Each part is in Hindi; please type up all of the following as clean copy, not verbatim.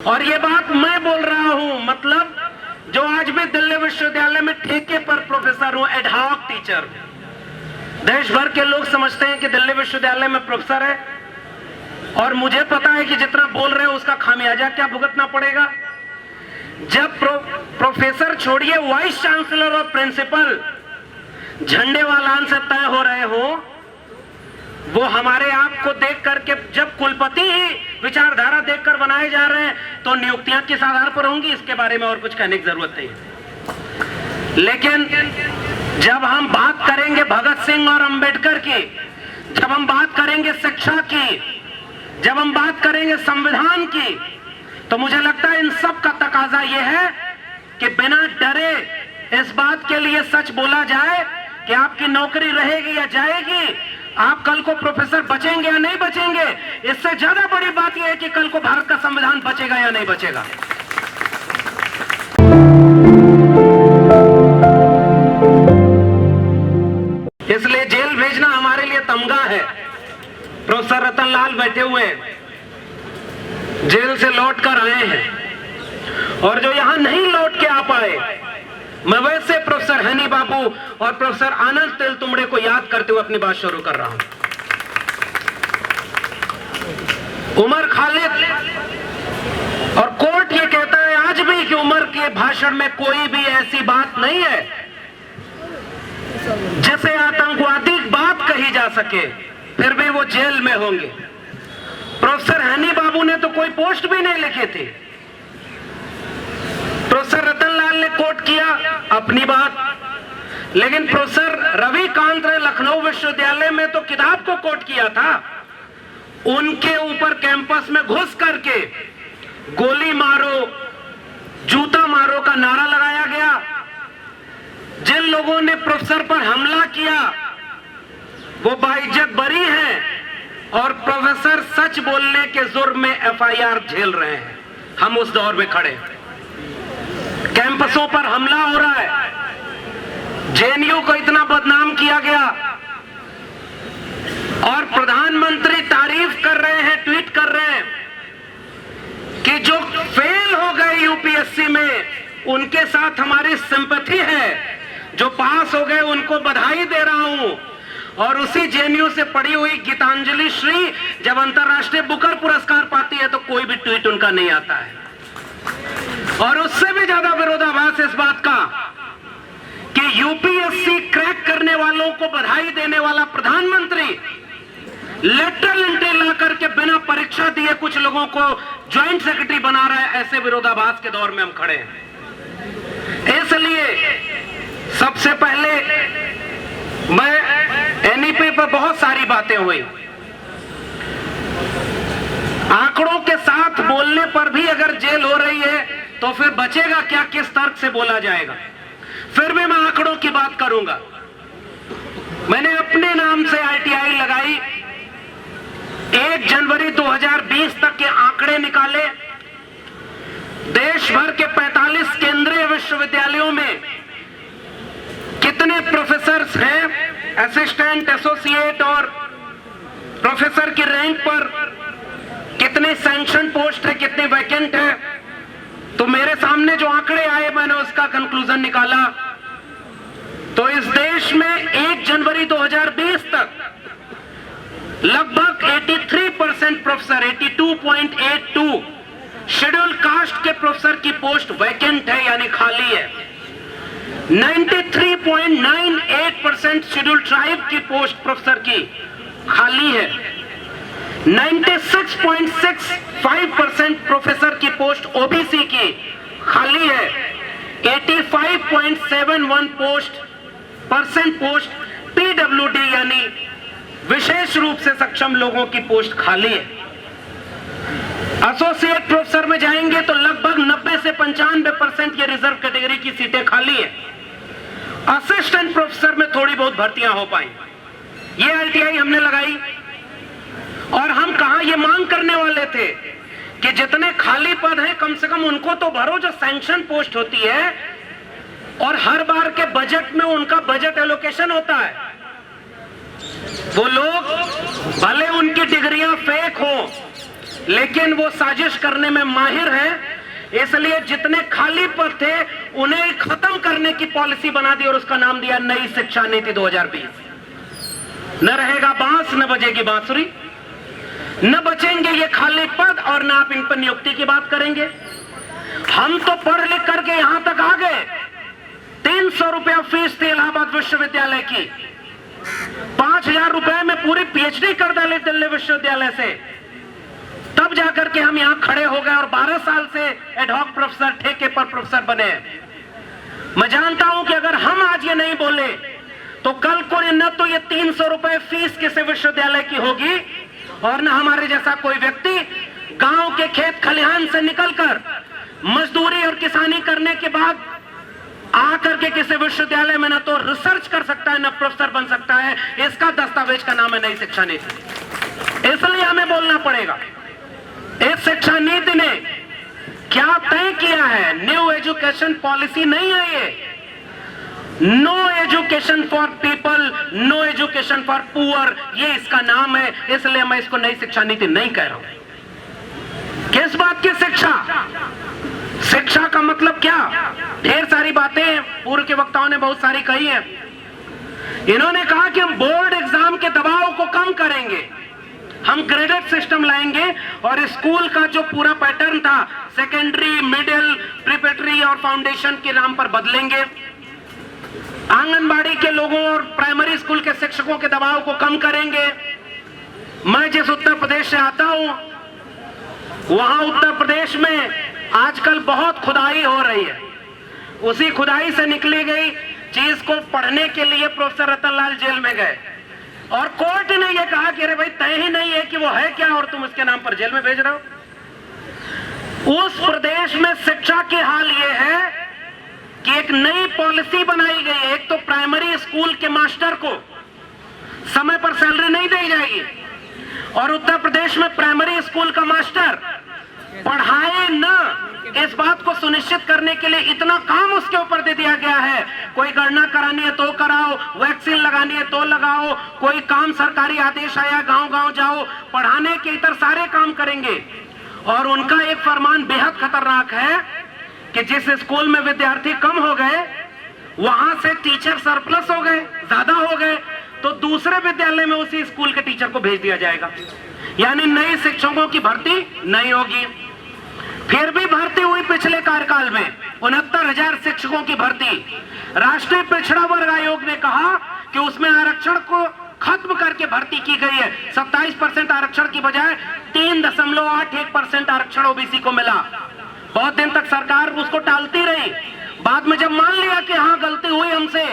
और ये बात मैं बोल रहा हूं, मतलब जो आज भी दिल्ली विश्वविद्यालय में ठेके पर प्रोफेसर हूं, एडहॉक टीचर। देश भर के लोग समझते हैं कि दिल्ली विश्वविद्यालय में प्रोफेसर है, और मुझे पता है कि जितना बोल रहे हो उसका खामियाजा क्या भुगतना पड़ेगा। जब प्रोफेसर छोड़िए, वाइस चांसलर और प्रिंसिपल झंडे वालान से तय हो रहे हो, वो हमारे आप को देख करके, जब कुलपति ही विचारधारा देखकर बनाए जा रहे हैं तो नियुक्तियां किस आधार पर होंगी, इसके बारे में और कुछ कहने की जरूरत नहीं। लेकिन जब हम बात करेंगे भगत सिंह और अंबेडकर की, जब हम बात करेंगे शिक्षा की, जब हम बात करेंगे संविधान की, तो मुझे लगता है इन सब का तकाजा यह है कि बिना डरे इस बात के लिए सच बोला जाए कि आपकी नौकरी रहेगी या जाएगी, आप कल को प्रोफेसर बचेंगे या नहीं बचेंगे। इससे ज्यादा बड़ी बात यह है कि कल को भारत का संविधान बचेगा या नहीं बचेगा। इसलिए जेल भेजना हमारे लिए तमगा है। प्रोफेसर रतन लाल बैठे हुए हैं, जेल से लौट कर आए हैं, और जो यहां नहीं लौट के आ पाए, मैं वैसे प्रोफेसर हनी बाबू और प्रोफेसर आनंद तेलतुंबड़े को याद करते हुए अपनी बात शुरू कर रहा हूं। उमर खालिद, और कोर्ट ये कहता है आज भी कि उमर के भाषण में कोई भी ऐसी बात नहीं है जिसे आतंकवादी बात कही जा सके, फिर भी वो जेल में होंगे। प्रोफेसर हनी बाबू ने तो कोई पोस्ट भी नहीं लिखे थे। प्रोफेसर रतन लाल ने कोट किया अपनी बात, लेकिन प्रोफेसर रविकांत ने लखनऊ विश्वविद्यालय में तो किताब को कोट किया था। उनके ऊपर कैंपस में घुस करके गोली मारो, जूता मारो का नारा लगाया गया। जिन लोगों ने प्रोफेसर पर हमला किया वो बाइज्जत बरी हैं, और प्रोफेसर सच बोलने के जुर्म में एफआईआर झेल रहे हैं। हम उस दौर में खड़े हैं। कैंपसों पर हमला हो रहा है, जेएनयू को इतना बदनाम किया गया, और प्रधानमंत्री तारीफ कर रहे हैं, ट्वीट कर रहे हैं कि जो फेल हो गए यूपीएससी में उनके साथ हमारी सिंपैथी है, जो पास हो गए उनको बधाई दे रहा हूं। और उसी जेएनयू से पढ़ी हुई गीतांजलि श्री जब अंतर्राष्ट्रीय बुकर पुरस्कार पाती है तो कोई भी ट्वीट उनका नहीं आता है। और उससे भी ज्यादा विरोधाभास इस बात का कि यूपीएससी क्रैक करने वालों को बधाई देने वाला प्रधानमंत्री लेटर एंट्री ला करके बिना परीक्षा दिए कुछ लोगों को ज्वाइंट सेक्रेटरी बना रहा है। ऐसे विरोधाभास के दौर में हम खड़े हैं। इसलिए सबसे पहले मैं एनईपी पर बहुत सारी बातें हुई, आंकड़ों के साथ बोलने पर भी अगर जेल हो रही है तो फिर बचेगा क्या, किस तर्क से बोला जाएगा। फिर भी मैं आंकड़ों की बात करूंगा। मैंने अपने नाम से आईटीआई लगाई, 1 जनवरी 2020 तक के आंकड़े निकाले। देश भर के 45 केंद्रीय विश्वविद्यालयों में कितने प्रोफेसर हैं, असिस्टेंट, एसोसिएट और प्रोफेसर की रैंक पर कितने सैंक्शन पोस्ट है, कितने वैकेंट है। तो मेरे सामने जो आंकड़े आए मैंने उसका कंक्लूजन निकाला। तो इस देश में 1 जनवरी 2020 तक लगभग 83% प्रोफेसर, 82.82 शेड्यूल कास्ट के प्रोफेसर की पोस्ट वैकेंट है, यानी खाली है। 93.98% शेड्यूल ट्राइब की पोस्ट प्रोफेसर की खाली है। 96.65% प्रोफेसर की पोस्ट ओबीसी की खाली है। 85.71% पोस्ट पीडब्ल्यूडी यानी विशेष रूप से सक्षम लोगों की पोस्ट खाली है। एसोसिएट प्रोफेसर में जाएंगे तो लगभग 90 से 95% ये रिजर्व कैटेगरी की सीटें खाली है। असिस्टेंट प्रोफेसर में थोड़ी बहुत भर्तियां हो पाई। ये आईटीआई हमने लगाई, और हम कहां ये मांग करने वाले थे कि जितने खाली पद हैं कम से कम उनको तो भरो, जो सैंक्शन पोस्ट होती है और हर बार के बजट में उनका बजट एलोकेशन होता है। वो लोग भले उनकी डिग्रियां फेक हो, लेकिन वो साजिश करने में माहिर है, इसलिए जितने खाली पद थे उन्हें खत्म करने की पॉलिसी बना दी और उसका नाम दिया नई शिक्षा नीति 2020। न रहेगा बांस न बजेगी बांसुरी, न बचेंगे ये खाली पद और न आप इन पर नियुक्ति की बात करेंगे। हम तो पढ़ लिख करके यहां तक आ गए, 300 रुपया फीस थी इलाहाबाद विश्वविद्यालय की, 5000 रुपए में पूरी पीएचडी कर डाली दिल्ली विश्वविद्यालय से, तब जाकर के हम यहां खड़े हो गए और 12 साल से एडहॉक प्रोफेसर, ठेके पर प्रोफेसर बने। मैं जानता हूं कि अगर हम आज ये नहीं बोले तो कल को न तो ये 300 रुपए फीस किसी विश्वविद्यालय की होगी और न हमारे जैसा कोई व्यक्ति गांव के खेत खलिहान से निकलकर मजदूरी और किसानी करने के बाद आकर के किसी विश्वविद्यालय में न तो रिसर्च कर सकता है न प्रोफेसर बन सकता है। इसका दस्तावेज का नाम है नई शिक्षा नीति। इसलिए हमें बोलना पड़ेगा, इस शिक्षा नीति ने क्या तय किया है। न्यू एजुकेशन पॉलिसी नहीं है ये, no education for people, no education for poor, ये इसका नाम है। इसलिए मैं इसको नई शिक्षा नीति नहीं कह रहा हूं। किस बात की शिक्षा? शिक्षा का मतलब क्या? ढेर सारी बातें पूर्व के वक्ताओं ने बहुत सारी कही है। इन्होंने कहा कि हम बोर्ड एग्जाम के दबाव को कम करेंगे, हम ग्रेडेड सिस्टम लाएंगे और स्कूल का जो पूरा पैटर्न था सेकेंडरी, मिडिल, प्रिपरेटरी और फाउंडेशन के नाम पर बदलेंगे। आंगनबाड़ी के लोगों और प्राइमरी स्कूल के शिक्षकों के दबाव को कम करेंगे। मैं जिस उत्तर प्रदेश से आता हूं, वहां उत्तर प्रदेश में आजकल बहुत खुदाई हो रही है। उसी खुदाई से निकली गई चीज को पढ़ने के लिए प्रोफेसर रतनलाल जेल में गए और कोर्ट ने यह कहा कि अरे भाई तय ही नहीं है कि वो है क्या और तुम इसके नाम पर जेल में भेज रहे हो। उस प्रदेश में शिक्षा के हाल ये है कि एक नई पॉलिसी बनाई गई है। एक तो प्राइमरी स्कूल के मास्टर को समय पर सैलरी नहीं दी जाएगी और उत्तर प्रदेश में प्राइमरी स्कूल का मास्टर पढ़ाए न, इस बात को सुनिश्चित करने के लिए इतना काम उसके ऊपर दे दिया गया है। कोई गणना करानी है तो कराओ, वैक्सीन लगानी है तो लगाओ, कोई काम सरकारी आदेश आया गांव गांव जाओ, पढ़ाने के इतर सारे काम करेंगे। और उनका एक फरमान बेहद खतरनाक है कि जिस स्कूल में विद्यार्थी कम हो गए वहां से टीचर सरप्लस हो गए, ज्यादा हो गए, तो दूसरे विद्यालय में उसी स्कूल के टीचर को भेज दिया जाएगा। यानी नए शिक्षकों की भर्ती नहीं होगी। फिर भी भर्ती हुई पिछले कार्यकाल में 69,000 शिक्षकों की भर्ती। राष्ट्रीय पिछड़ा वर्ग आयोग ने कहा कि उसमें आरक्षण को खत्म करके भर्ती की गई है। 27% आरक्षण की बजाय 3.81% आरक्षण ओबीसी को मिला। बहुत दिन तक सरकार उसको टालती रही, बाद में जब मान लिया कि हाँ गलती हुई हमसे,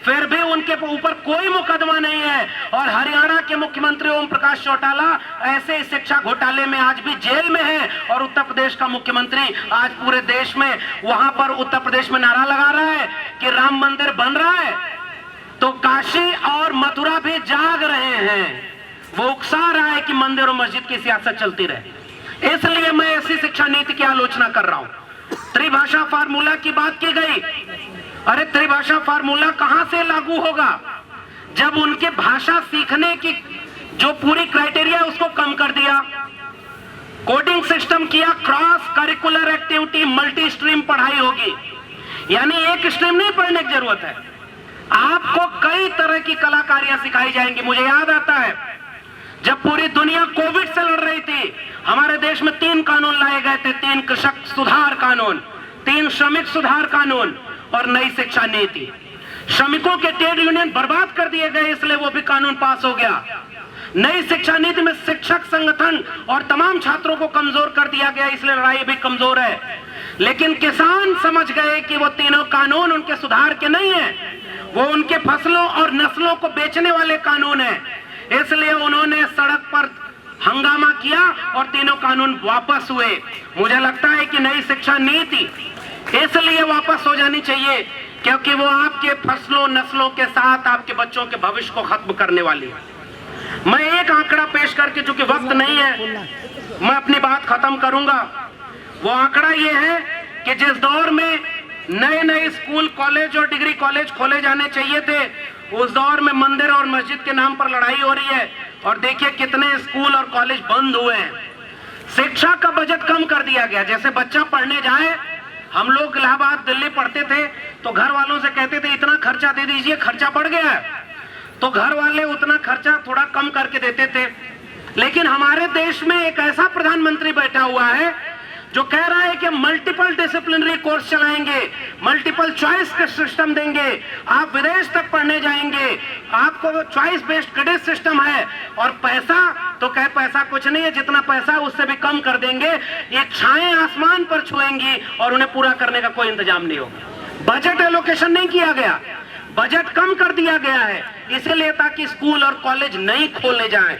फिर भी उनके ऊपर कोई मुकदमा नहीं है। और हरियाणा के मुख्यमंत्री ओम प्रकाश चौटाला ऐसे शिक्षा घोटाले में आज भी जेल में है और उत्तर प्रदेश का मुख्यमंत्री आज पूरे देश में वहां पर उत्तर प्रदेश में नारा लगा रहा है कि राम मंदिर बन रहा है तो काशी और मथुरा भी जाग रहे हैं। वो उकसा रहा है कि मंदिर और मस्जिद की सियासत चलती रहे। इसलिए मैं ऐसी शिक्षा नीति की आलोचना कर रहा हूं। त्रिभाषा फार्मूला की बात की गई। अरे त्रिभाषा फार्मूला कहां से लागू होगा जब उनके भाषा सीखने की जो पूरी क्राइटेरिया है उसको कम कर दिया, कोडिंग सिस्टम किया, cross curricular activity, multi stream पढ़ाई होगी। यानी एक स्ट्रीम नहीं पढ़ने की जरूरत है, आपको कई तरह की कलाकारियां सिखाई जाएंगी। मुझे याद आता है जब पूरी दुनिया कोविड से लड़ रही थी, हमारे देश में 3 कानून लाए गए थे, 3 कृषक सुधार कानून, 3 श्रमिक सुधार कानून और नई शिक्षा नीति। श्रमिकों के ट्रेड यूनियन बर्बाद कर दिए गए, इसलिए वो भी कानून पास हो गया। नई शिक्षा नीति में शिक्षक संगठन और तमाम छात्रों को कमजोर कर दिया गया, इसलिए लड़ाई भी कमजोर है। लेकिन किसान समझ गए कि वो तीनों कानून उनके सुधार के नहीं है, वो उनके फसलों और नस्लों को बेचने वाले कानून है। इसलिए उन्होंने सड़क पर हंगामा किया और तीनों कानून वापस हुए। मुझे लगता है कि नई शिक्षा नीति इसलिए वापस हो जानी चाहिए क्योंकि वो आपके फसलों नस्लों के साथ आपके बच्चों के भविष्य को खत्म करने वाली है। मैं एक आंकड़ा पेश करके, चूंकि वक्त नहीं है, मैं अपनी बात खत्म करूंगा। वो आंकड़ा ये है कि जिस दौर में नए नए स्कूल, कॉलेज और डिग्री कॉलेज खोले जाने चाहिए थे, उस दौर में मंदिर और मस्जिद के नाम पर लड़ाई हो रही है। और देखिए कितने स्कूल और कॉलेज बंद हुए हैं। शिक्षा का बजट कम कर दिया गया। जैसे बच्चा पढ़ने जाए, हम लोग इलाहाबाद दिल्ली पढ़ते थे तो घर वालों से कहते थे इतना खर्चा दे दीजिए, खर्चा बढ़ गया है, तो घर वाले उतना खर्चा थोड़ा कम करके देते थे। लेकिन हमारे देश में एक ऐसा प्रधानमंत्री बैठा हुआ है जो कह रहा है कि मल्टीपल डिसिप्लिनरी कोर्स चलाएंगे, मल्टीपल चॉइस का सिस्टम देंगे, आप विदेश तक पढ़ने जाएंगे, आपको चॉइस बेस्ड क्रेडिट सिस्टम है, और पैसा तो कहे पैसा कुछ नहीं है, जितना पैसा है उससे भी कम कर देंगे। ये छाएं आसमान पर छुएंगी और उन्हें पूरा करने का कोई इंतजाम नहीं होगा। बजट एलोकेशन नहीं किया गया, बजट कम कर दिया गया है, इसीलिए ताकि स्कूल और कॉलेज नहीं खोले जाएं।